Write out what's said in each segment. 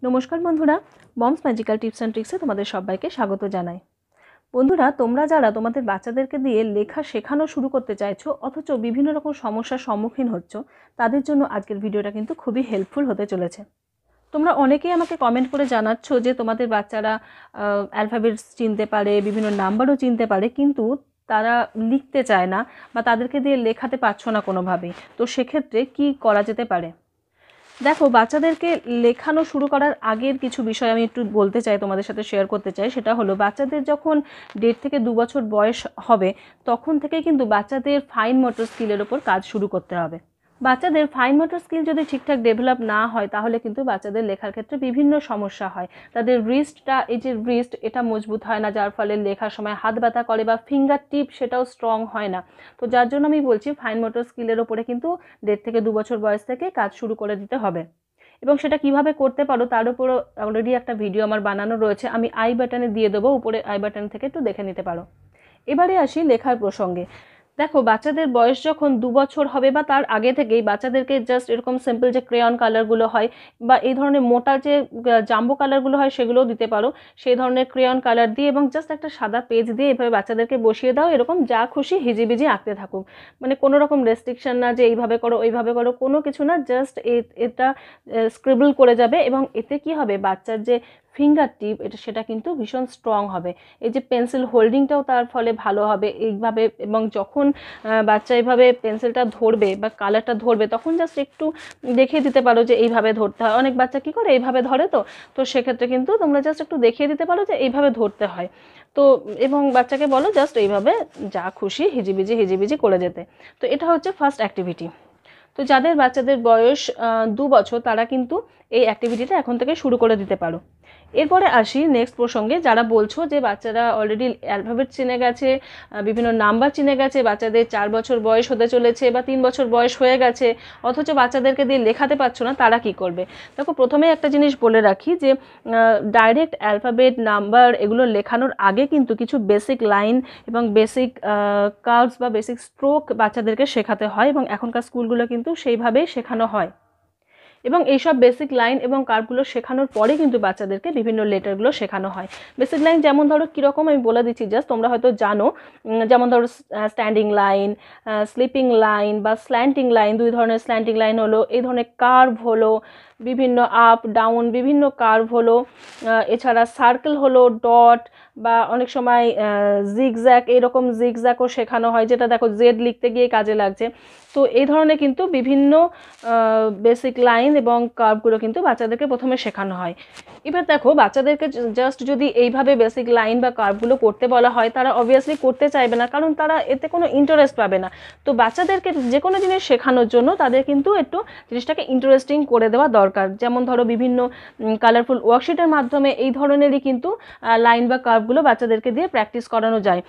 নমস্কার বন্ধুরা, moms magical tips and ট্রিক্সে তোমাদের সবাইকে স্বাগত জানাই। বন্ধুরা, তোমরা যারা তোমাদের বাচ্চাদেরকে দিয়ে লেখা শেখানো শুরু করতে চাইছো অথচ বিভিন্ন রকম সমস্যার সম্মুখীন হচ্ছ, তাদের জন্য আজকের ভিডিওটা কিন্তু খুবই হেল্পফুল হতে চলেছে। তোমরা অনেকেই আমাকে কমেন্ট করে জানাচ্ছ যে তোমাদের বাচ্চারা অ্যালফাবেটস চিনতে পারে, বিভিন্ন নাম্বারও চিনতে পারে, কিন্তু তারা লিখতে চায় না বা তাদেরকে দিয়ে লেখাতে পারছো না কোনোভাবেই। তো সেক্ষেত্রে কি করা যেতে পারে? দেখো, বাচ্চাদেরকে লেখানো শুরু করার আগের কিছু বিষয় আমি একটু বলতে চাই, তোমাদের সাথে শেয়ার করতে চাই। সেটা হলো, বাচ্চাদের যখন 1.5 থেকে 2 বছর বয়স হবে তখন থেকেই কিন্তু বাচ্চাদের ফাইন মোটর স্কিলের ওপর কাজ শুরু করতে হবে। বাচ্চাদের ফাইন মোটর স্কিল যদি ঠিকঠাক ডেভেলপ না হয় তাহলে কিন্তু বাচ্চাদের লেখার ক্ষেত্রে বিভিন্ন সমস্যা হয়। তাদের রিস্টটা, এই যে রিস্ট, এটা মজবুত হয় না, যার ফলে লেখার সময় হাত ব্যথা করে, বা ফিঙ্গার টিপ সেটাও স্ট্রং হয় না। তো যার জন্য আমি বলছি, ফাইন মোটর স্কিলের ওপরে কিন্তু 1.5 থেকে 2 বছর বয়স থেকে কাজ শুরু করে দিতে হবে। এবং সেটা কিভাবে করতে পারো তার উপরও অলরেডি একটা ভিডিও আমার বানানো রয়েছে, আমি আই বাটনে দিয়ে দেবো, উপরে আই বাটন থেকে একটু দেখে নিতে পারো। এবারে আসি লেখার প্রসঙ্গে। দেখো, বাচ্চাদের বয়স যখন 2 বছর হবে বা তার আগে থেকেই বাচ্চাদেরকে জাস্ট এরকম সিম্পল যে ক্রেয়ন কালারগুলো হয় বা এই ধরনের মোটা যে জাম্বো কালারগুলো হয় সেগুলোও দিতে পারো। সেই ধরনের ক্রেয়ন কালার দিয়ে এবং জাস্ট একটা সাদা পেজ দিয়ে এভাবে বাচ্চাদেরকে বসিয়ে দাও, এরকম যা খুশি হিজিবিজি আঁকতে থাকুক। মানে কোনো রকম রেস্ট্রিকশন না যে এইভাবে করো ওইভাবে করো, কোনো কিছু না, জাস্ট এটা স্ক্রিবল করে যাবে। এবং এতে কি হবে, বাচ্চার যে ফিঙ্গার টিপ সেটা কিন্তু ভীষণ স্ট্রং হবে। এই যে পেন্সিল হোল্ডিংটাও তার ফলে ভালো হবে এইভাবে। এবং যখন বাচ্চা এইভাবে পেন্সিলটা ধরবে বা কালারটা ধরবে তখন জাস্ট একটু দেখিয়ে দিতে পারো যে এইভাবে ধরতে হয়। অনেক বাচ্চা কী করে, এইভাবে ধরে, তো সেক্ষেত্রে কিন্তু তোমরা জাস্ট একটু দেখিয়ে দিতে পারো যে এইভাবে ধরতে হয়। তো এবং বাচ্চাকে বলো জাস্ট এইভাবে যা খুশি হিজিবিজি হিজিবিজি করে যেতে। তো এটা হচ্ছে ফার্স্ট অ্যাক্টিভিটি। তো যাদের বাচ্চাদের বয়স 2 বছর তারা কিন্তু এই অ্যাক্টিভিটিটা এখন থেকে শুরু করে দিতে পারো। এরপরে আসি নেক্সট প্রসঙ্গে। যারা বলছো যে বাচ্চারা অলরেডি অ্যালফাবেট চিনে গেছে, বিভিন্ন নাম্বার চিনে গেছে, বাচ্চাদের 4 বছর বয়স হতে চলেছে বা 3 বছর বয়স হয়ে গেছে, অথচ বাচ্চাদেরকে দিয়ে লেখাতে পারছো না, তারা কি করবে? দেখো, প্রথমে একটা জিনিস বলে রাখি যে ডাইরেক্ট অ্যালফাবেট নাম্বার এগুলো লেখানোর আগে কিন্তু কিছু বেসিক লাইন এবং বেসিক কার্ভস বা বেসিক স্ট্রোক বাচ্চাদেরকে শেখাতে হয়, এবং এখনকার স্কুলগুলো কিন্তু সেইভাবেই শেখানো হয়। এবং এইসব বেসিক লাইন এবং কার্ভগুলো শেখানোর পরে কিন্তু বাচ্চাদেরকে বিভিন্ন লেটারগুলো শেখানো হয়। বেসিক লাইন যেমন ধরো কীরকম আমি বলে দিচ্ছি, জাস্ট তোমরা হয়তো জানো। যেমন ধরো স্ট্যান্ডিং লাইন, স্লিপিং লাইন বা স্ল্যান্টিং লাইন, 2 ধরনের স্ল্যান্টিং লাইন হলো, এই ধরনের কার্ভ হলো, বিভিন্ন আপ ডাউন বিভিন্ন কার্ভ হলো, এছাড়া সার্কেল হলো, ডট, বা অনেক সময় জিগজ্যাগ, এরকম জিগজ্যাগও শেখানো হয়, যেটা দেখো জেড লিখতে গিয়ে কাজে লাগছে। তো এই ধরনের কিন্তু বিভিন্ন বেসিক লাইন এবং কার্ভগুলো কিন্তু বাচ্চাদেরকে প্রথমে শেখানো হয়। এবার দেখো, বাচ্চাদেরকে জাস্ট যদি এইভাবে বেসিক লাইন বা কার্ভগুলো করতে বলা হয়, তারা অবভিয়াসলি করতে চাইবে না, কারণ তারা এতে কোনো ইন্টারেস্ট পাবে না। তো বাচ্চাদেরকে যে কোনো জিনিস শেখানোর জন্য তাদের কিন্তু একটু জিনিসটাকে ইন্টারেস্টিং করে দেওয়া দরকার। যেমন ধরো বিভিন্ন কালারফুল ওয়ার্কশিটের মাধ্যমে এই ধরনেরই কিন্তু লাইন বা কার্ভগুলো বাচ্চাদেরকে দিয়ে প্র্যাকটিস করানো যায়।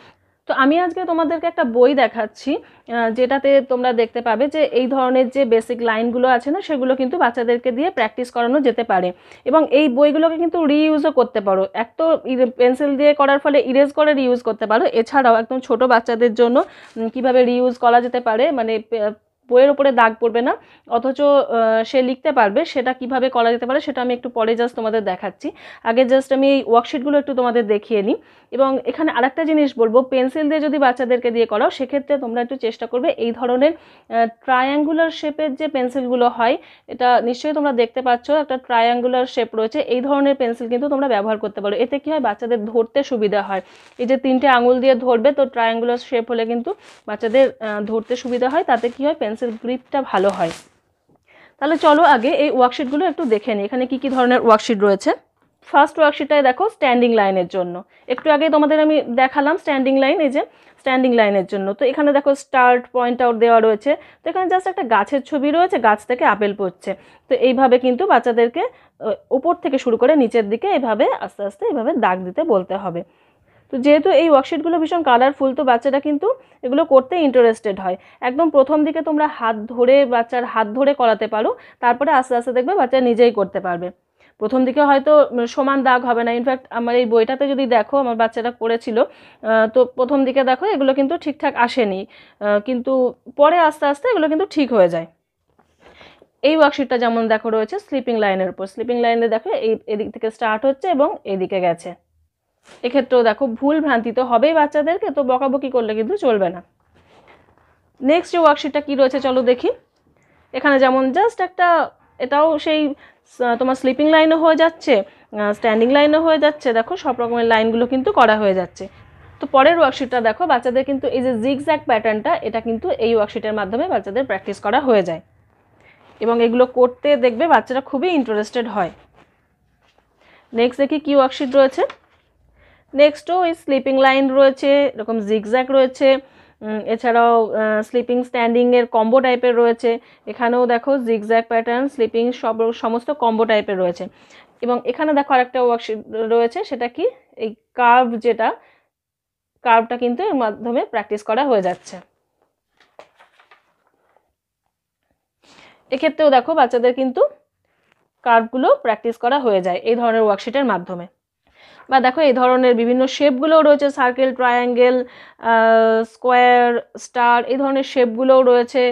তো আমি আজকে তোমাদেরকে একটা বই দেখাচ্ছি, যেটাতে তোমরা দেখতে পাবে যে এই ধরনের যে বেসিক লাইনগুলো আছে না, সেগুলো কিন্তু বাচ্চাদেরকে দিয়ে প্র্যাকটিস করানো যেতে পারে। এবং এই বইগুলোকে কিন্তু রিইউজও করতে পারো। এক তো পেন্সিল দিয়ে করার ফলে ইরেজ করে রিইউজ করতে পারো, এছাড়াও একদম ছোট বাচ্চাদের জন্য কিভাবে রিইউজ করা যেতে পারে, মানে বইয়ের ওপরে দাগ পড়বে না অথচ সে লিখতে পারবে, সেটা কিভাবে করা যেতে পারে সেটা আমি একটু পরে জাস্ট তোমাদের দেখাচ্ছি। আগে জাস্ট আমি এই ওয়ার্কশিটগুলো একটু তোমাদের দেখিয়ে নিই। এবং এখানে আরেকটা জিনিস বলবো, পেন্সিল দিয়ে যদি বাচ্চাদেরকে দিয়ে করাও সেক্ষেত্রে তোমরা একটু চেষ্টা করবে এই ধরনের ট্রায়াঙ্গুলার শেপের যে পেন্সিলগুলো হয়, এটা নিশ্চয়ই তোমরা দেখতে পাচ্ছ একটা ট্রায়াঙ্গুলার শেপ রয়েছে, এই ধরনের পেন্সিল কিন্তু তোমরা ব্যবহার করতে পারো। এতে কী হয়, বাচ্চাদের ধরতে সুবিধা হয়। এই যে 3টে আঙুল দিয়ে ধরবে, তো ট্রায়াঙ্গুলার শেপ হলে কিন্তু বাচ্চাদের ধরতে সুবিধা হয়, তাতে কী হয়, পেন্সিল গ্রিপটা ভালো হয়। তাহলে চলো আগে এই ওয়ার্কশিটগুলো একটু দেখে নিই, এখানে কী কী ধরনের ওয়ার্কশিট রয়েছে। ফার্স্ট ওয়ার্কশিটটায় দেখো স্ট্যান্ডিং লাইনের জন্য, একটু আগে তোমাদের আমি দেখালাম স্ট্যান্ডিং লাইন, এই যে স্ট্যান্ডিং লাইনের জন্য। তো এখানে দেখো স্টার্ট পয়েন্ট আউট দেওয়া রয়েছে। তো এখানে জাস্ট একটা গাছের ছবি রয়েছে, গাছ থেকে আপেল পড়ছে। তো এইভাবে কিন্তু বাচ্চাদেরকে উপর থেকে শুরু করে নিচের দিকে এইভাবে আস্তে আস্তে এইভাবে দাগ দিতে বলতে হবে। তো যেহেতু এই ওয়ার্কশিটগুলো ভীষণ কালারফুল, তো বাচ্চারা কিন্তু এগুলো করতে ইন্টারেস্টেড হয়। একদম প্রথম দিকে তোমরা বাচ্চার হাত ধরে করাতে পারো, তারপরে আস্তে আস্তে দেখবে বাচ্চা নিজেই করতে পারবে। প্রথম দিকে হয়তো সমান দাগ হবে না, ইনফ্যাক্ট আমার এই বইটাতে যদি দেখো আমার বাচ্চারা করেছিল, তো প্রথম দিকে দেখো এগুলো কিন্তু ঠিকঠাক আসেনি, কিন্তু পরে আস্তে আস্তে এগুলো কিন্তু ঠিক হয়ে যায়। এই ওয়ার্কশিটটা যেমন দেখো রয়েছে স্লিপিং লাইনের উপর, স্লিপিং লাইনে দেখো এদিক থেকে স্টার্ট হচ্ছে এবং এদিকে গেছে। এক্ষেত্রেও দেখো ভুল ভ্রান্তি তো হবেই বাচ্চাদেরকে, তো বকাবকি করলে কিন্তু চলবে না। নেক্সট যে ওয়ার্কশিটটা কি রয়েছে চলো দেখি। এখানে যেমন জাস্ট একটা, এটাও সেই তোমার স্লিপিং লাইনও হয়ে যাচ্ছে, স্ট্যান্ডিং লাইনও হয়ে যাচ্ছে, দেখো সব রকমের লাইনগুলো কিন্তু করা হয়ে যাচ্ছে। তো পরের ওয়ার্কশিটটা দেখো, বাচ্চাদের কিন্তু এই যে জিগজ্যাগ প্যাটার্নটা, এটা কিন্তু এই ওয়ার্কশিটের মাধ্যমে বাচ্চাদের প্র্যাকটিস করা হয়ে যায় এবং এগুলো করতে দেখবে বাচ্চারা খুবই ইন্টারেস্টেড হয়। নেক্সট দেখি কি ওয়ার্কশিট রয়েছে। নেক্সটও ওই স্লিপিং লাইন রয়েছে, এরকম জিগজ্যাগ রয়েছে, এছাড়াও স্লিপিং স্ট্যান্ডিংয়ের কম্বো টাইপের রয়েছে। এখানেও দেখো জিগজ্যাগ প্যাটার্ন, স্লিপিং সমস্ত কম্বো টাইপের রয়েছে। এবং এখানে দেখো আরেকটা ওয়ার্কশিট রয়েছে, সেটা কি এই কার্ভ, যেটা কার্ভটা কিন্তু এর মাধ্যমে প্র্যাকটিস করা হয়ে যাচ্ছে। এক্ষেত্রেও দেখো বাচ্চাদের কিন্তু কার্ভগুলো প্র্যাকটিস করা হয়ে যায় এই ধরনের ওয়ার্কশিটের মাধ্যমে। বা দেখো এই ধরনের বিভিন্ন শেপগুলোও রয়েছে, সার্কেল, ট্রায়াঙ্গেল, স্কোয়ার, স্টার, এই ধরনের শেপগুলোও রয়েছে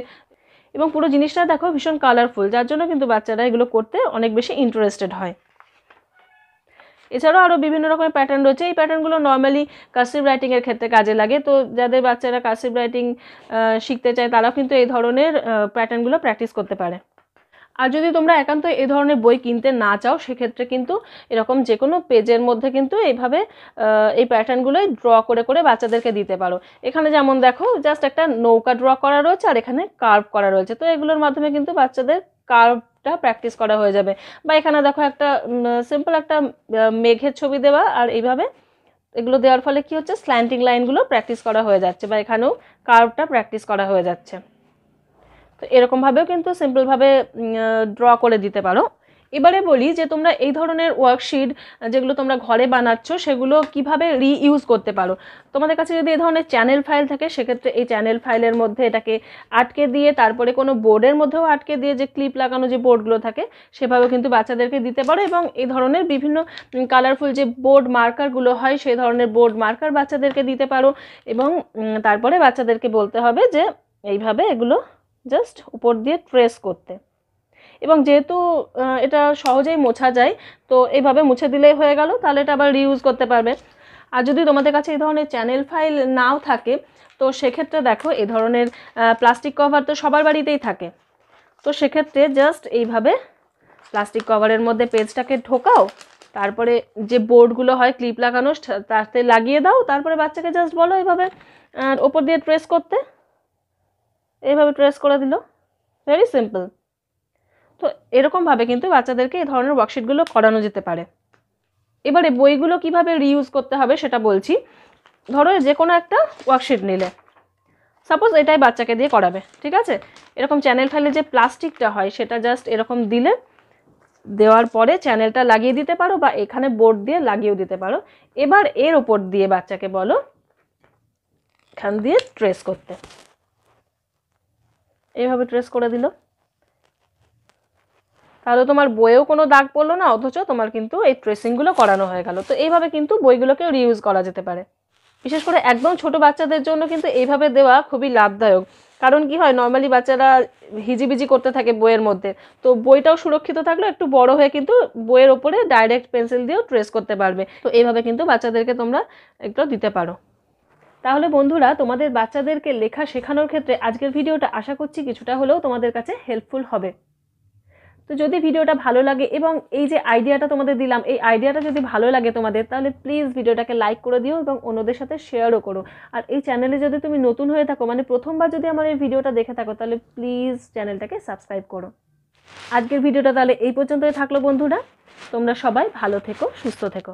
এবং পুরো জিনিসটা দেখো ভীষণ কালারফুল, যার জন্য কিন্তু বাচ্চারা এগুলো করতে অনেক বেশি ইন্টারেস্টেড হয়। এছাড়াও আরও বিভিন্ন রকমের প্যাটার্ন রয়েছে। এই প্যাটার্নগুলো নর্মালি কার্সিভ রাইটিংয়ের ক্ষেত্রে কাজে লাগে, তো যাদের বাচ্চারা কার্সিভ রাইটিং শিখতে চায় তারাও কিন্তু এই ধরনের প্যাটার্নগুলো প্র্যাকটিস করতে পারে। আর যদি তোমরা একান্ত এই ধরনের বই কিনতে না চাও, সেক্ষেত্রে কিন্তু এরকম যে কোনো পেজের মধ্যে কিন্তু এইভাবে এই প্যাটার্নগুলোই ড্র করে করে বাচ্চাদেরকে দিতে পারো। এখানে যেমন দেখো জাস্ট একটা নৌকা ড্র করা রয়েছে আর এখানে কার্ভ করা রয়েছে, তো এগুলোর মাধ্যমে কিন্তু বাচ্চাদের কার্ভটা প্র্যাকটিস করা হয়ে যাবে। বা এখানে দেখো একটা সিম্পল একটা মেঘের ছবি দেওয়া, আর এইভাবে এগুলো দেওয়ার ফলে কি হচ্ছে, স্ল্যান্টিং লাইনগুলো প্র্যাকটিস করা হয়ে যাচ্ছে বা এখানেও কার্ভটা প্র্যাকটিস করা হয়ে যাচ্ছে। তো এরকমভাবেও কিন্তু সিম্পলভাবে ড্র করে দিতে পারো। এবারে বলি যে তোমরা এই ধরনের ওয়ার্কশিট যেগুলো তোমরা ঘরে বানাচ্ছ সেগুলো কিভাবে রিইউজ করতে পারো। তোমাদের কাছে যদি এই ধরনের চ্যানেল ফাইল থাকে, সেক্ষেত্রে এই চ্যানেল ফাইলের মধ্যে এটাকে আটকে দিয়ে, তারপরে কোনো বোর্ডের মধ্যেও আটকে দিয়ে, যে ক্লিপ লাগানো যে বোর্ডগুলো থাকে সেভাবেও কিন্তু বাচ্চাদেরকে দিতে পারো। এবং এই ধরনের বিভিন্ন কালারফুল যে বোর্ড মার্কারগুলো হয়, সেই ধরনের বোর্ড মার্কার বাচ্চাদেরকে দিতে পারো। এবং তারপরে বাচ্চাদেরকে বলতে হবে যে এইভাবে এগুলো জাস্ট উপর দিয়ে ট্রেস করতে। এবং যেহেতু এটা সহজেই মোছা যায়, তো এইভাবে মুছে দিলেই হয়ে গেল, তাহলে এটা আবার রিউজ করতে পারবে। আর যদি তোমাদের কাছে এই ধরনের চ্যানেল ফাইল নাও থাকে, তো সেক্ষেত্রে দেখো এই ধরনের প্লাস্টিক কভার তো সবার বাড়িতেই থাকে, তো সেক্ষেত্রে জাস্ট এইভাবে প্লাস্টিক কভারের মধ্যে পেজটাকে ঢোকাও, তারপরে যে বোর্ডগুলো হয় ক্লিপ লাগানো তাতে লাগিয়ে দাও, তারপরে বাচ্চাকে জাস্ট বলো এইভাবে ওপর দিয়ে ট্রেস করতে, এইভাবে ট্রেস করে দিল, ভেরি সিম্পল। তো এরকমভাবে কিন্তু বাচ্চাদেরকে এই ধরনের ওয়ার্কশিটগুলো করানো যেতে পারে। এবারে বইগুলো কিভাবে রিইউজ করতে হবে সেটা বলছি। ধরো যে কোনো একটা ওয়ার্কশিট নিলে, সাপোজ এটাই বাচ্চাকে দিয়ে করাবে, ঠিক আছে, এরকম চ্যানেল ফাইলে যে প্লাস্টিকটা হয় সেটা জাস্ট এরকম দিলে, দেওয়ার পরে চ্যানেলটা লাগিয়ে দিতে পারো বা এখানে বোর্ড দিয়ে লাগিয়েও দিতে পারো। এবার এর ওপর দিয়ে বাচ্চাকে বলো এখান দিয়ে ট্রেস করতে, এইভাবে ট্রেস করে দিল, তাহলে তোমার বইয়েও কোনো দাগ পড়লো না, অথচ তোমার কিন্তু এই ট্রেসিংগুলো করানো হয়ে গেল। তো এইভাবে কিন্তু বইগুলোকে রিইউজ করা যেতে পারে। বিশেষ করে একদম ছোট বাচ্চাদের জন্য কিন্তু এইভাবে দেওয়া খুবই লাভদায়ক। কারণ কি হয়, নর্মালি বাচ্চারা হিজিবিজি করতে থাকে বইয়ের মধ্যে, তো বইটাও সুরক্ষিত থাকলো, একটু বড় হয়ে কিন্তু বইয়ের ওপরে ডাইরেক্ট পেন্সিল দিয়েও ট্রেস করতে পারবে। তো এইভাবে কিন্তু বাচ্চাদেরকে তোমরা একটু দিতে পারো। তাহলে বন্ধুরা, তোমাদের বাচ্চাদেরকে লেখা শেখানোর ক্ষেত্রে আজকের ভিডিওটা আশা করছি কিছুটা হলেও তোমাদের কাছে হেল্পফুল হবে। তো যদি ভিডিওটা ভালো লাগে এবং এই যে আইডিয়াটা তোমাদের দিলাম, এই আইডিয়াটা যদি ভালো লাগে তোমাদের, তাহলে প্লিজ ভিডিওটাকে লাইক করে দিও এবং অন্যদের সাথে শেয়ারও করো। আর এই চ্যানেলে যদি তুমি নতুন হয়ে থাকো, মানে প্রথমবার যদি আমার এই ভিডিওটা দেখে থাকো, তাহলে প্লিজ চ্যানেলটাকে সাবস্ক্রাইব করো। আজকের ভিডিওটা তাহলে এই পর্যন্তই থাকলো বন্ধুরা। তোমরা সবাই ভালো থেকো, সুস্থ থেকো।